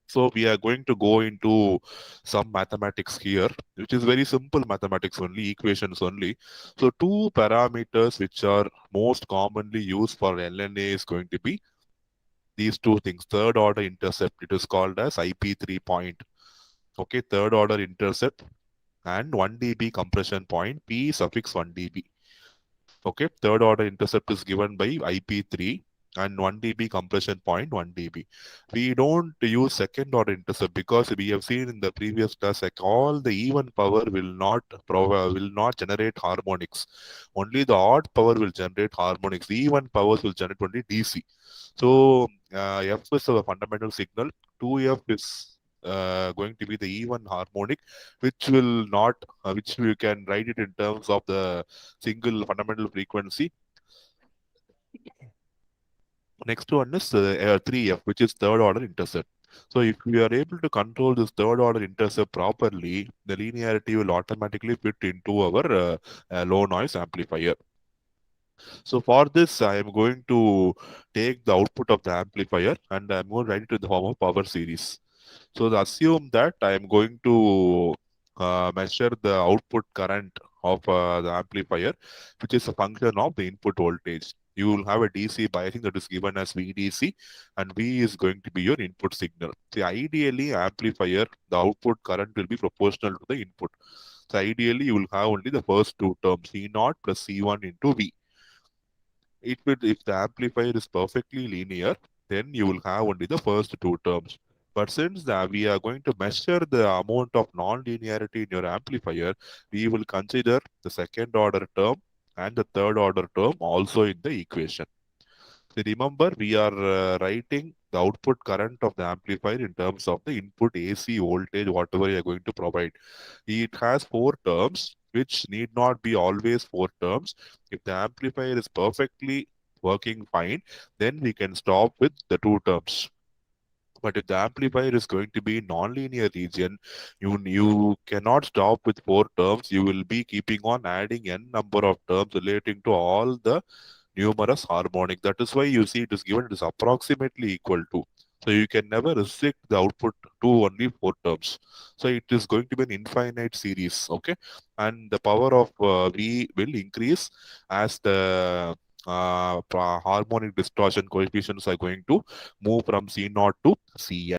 So we are going to go into some mathematics here, which is very simple mathematics only, equations only. So two parameters which are most commonly used for LNA is going to be these two things. Third order intercept, it is called as IP3 point. Okay, third order intercept and 1 dB compression point, P suffix 1 dB. Okay, third order intercept is given by IP3 and 1 dB compression point 1 dB. We don't use second order intercept because we have seen in the previous class like all the even power will not generate harmonics. Only the odd power will generate harmonics. The even powers will generate only DC. So F is a fundamental signal. 2F is going to be the even harmonic, which will not, which we can write it in terms of the single fundamental frequency. Next one is 3F, which is third order intercept. So if we are able to control this third order intercept properly, the linearity will automatically fit into our low noise amplifier. So for this, I am going to take the output of the amplifier and I'm going to write it in the form of power series. So assume that I am going to measure the output current of the amplifier, which is a function of the input voltage. You will have a DC biasing that is given as VDC, and V is going to be your input signal. See, ideally, amplifier, the output current will be proportional to the input. So ideally, you will have only the first two terms, C0 plus C1 into V. It will, if the amplifier is perfectly linear, then you will have only the first two terms. But since we are going to measure the amount of non-linearity in your amplifier, we will consider the second order term and the third order term also in the equation. So remember, we are writing the output current of the amplifier in terms of the input AC voltage, whatever you are going to provide. It has four terms, which need not be always four terms. If the amplifier is perfectly working fine, then we can stop with the two terms. But if the amplifier is going to be non-linear region, you cannot stop with four terms. You will be keeping on adding n number of terms relating to all the numerous harmonic. That is why you see it is given, it is approximately equal to. So you can never restrict the output to only four terms. So it is going to be an infinite series, okay? And the power of V will increase as the harmonic distortion coefficients are going to move from C0 to Cn.